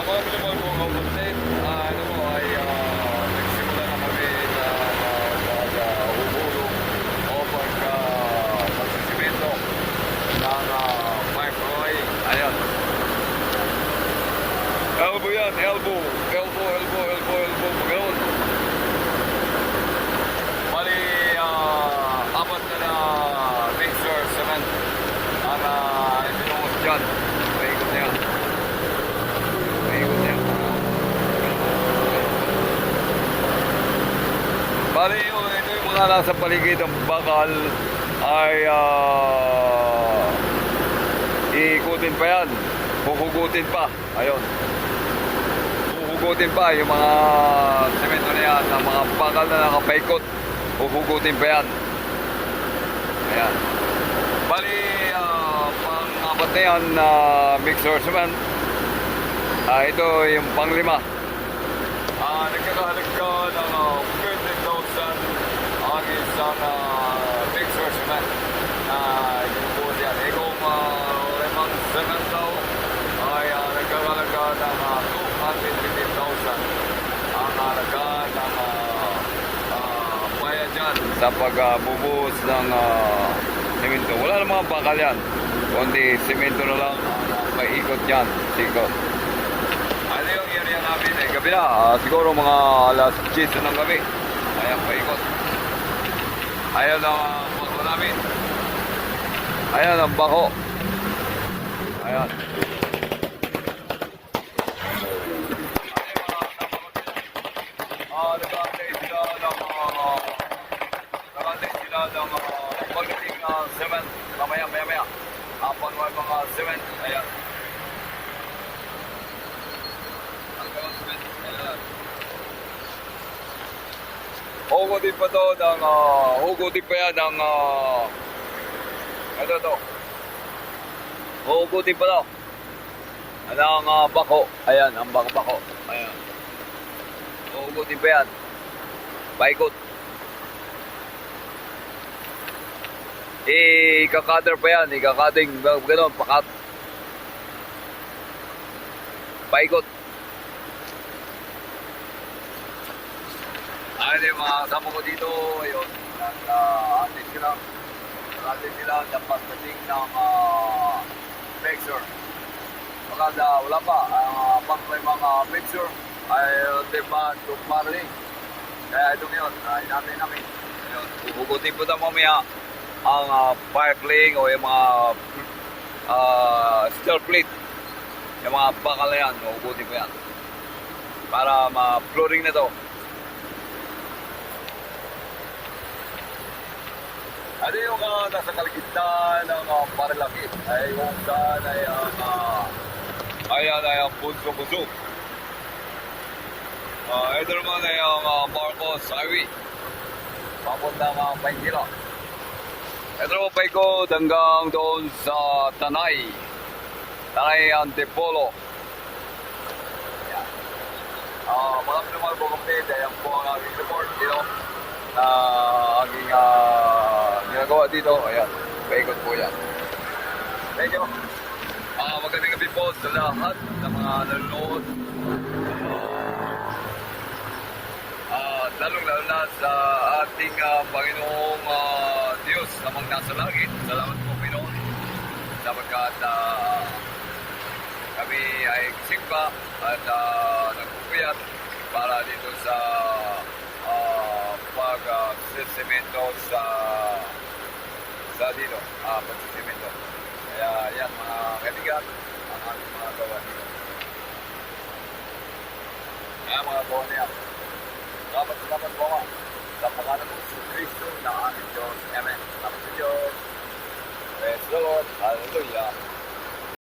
mga minamahal ko kapatid, ano mo ay nagsimula na kami na mag-uhulog o pagsisimento ng pipeline. Ayan. Elbow yan, elbow. Magayon. Bali, apat na mixer cement ang binungot dyan. Paikot na yan. Bali, ito yung mga nasa paligid ng bakal ay iikutin pa yan. Huhugutin pa. Ayun. Huhugutin pa yung mga semento na yan, ang mga bakal na nakapaikot. Huhugutin pa yan. Ayan. Bali, pang-apat na yan na mixer cement. Ito yung pang-lima. Nagkakahalaga ng 30,000 ang isang mixer cement na inubuhos yan. Kung limang cement daw ay nagkakahalaga ng 250,000 ang halaga ng bayan dyan sa pagbubuhos ng semento. Wala na mga bakal yan, kundi semento na lang may ikot yan, sikot. Ano yung area namin gabi na, siguro mga alas 10 ng gabi. Ayan, paikot. Ayan ang bako namin. Ayan ang bako. Ayan. Nakantay sila ng pagdating na cement. Maya. Pangwal mga cement. Ayan. Hugutin pa to ng hugutin pa yan ng ito. Hugutin pa to ng bako. Ayan, ang bako. Ayan. Hugutin pa yan. Paikot. Ikakader pa yan. Ikakating gano'n. Paikot. Ano yung mga kasama ko dito, ayun, atin sila dapat dating ng mixer. Baka wala pa, pang may mga mixer ay diba tumparing. Kaya ito ngayon, natin namin. Ayun, hugutin po na mamaya ang pipeline o yung mga steel plate. Yung mga bakal na yan, hugutin po yan. Para ma-flooring na to. Ano yung nasa kaligitnaan ng Paralakit ay kung saan ay ang bunso-bunso. Ito naman ay ang Marcos Highway. Papunta ng Maynila. Ito naman pa ikot hanggang doon sa Tanay Antipolo. Mga naman po kapatid, ayan po ang aking report dito na aking ginagawa dito. Ayan, paikot po yan. Thank you. Magandang gabi po sa lahat ng mga nanonood. Lalong-lalo na sa ating Panginoong Diyos na nasa langit. Salamat po, Pinoon, sapagkat kami ay gising pa at nagpupuyat para dito sa pagsisemento sa dito, pagsisemento. Kaya yan mga kaibigan, ang ating mga gawa dito. Kaya mga gawa niya. Dapat po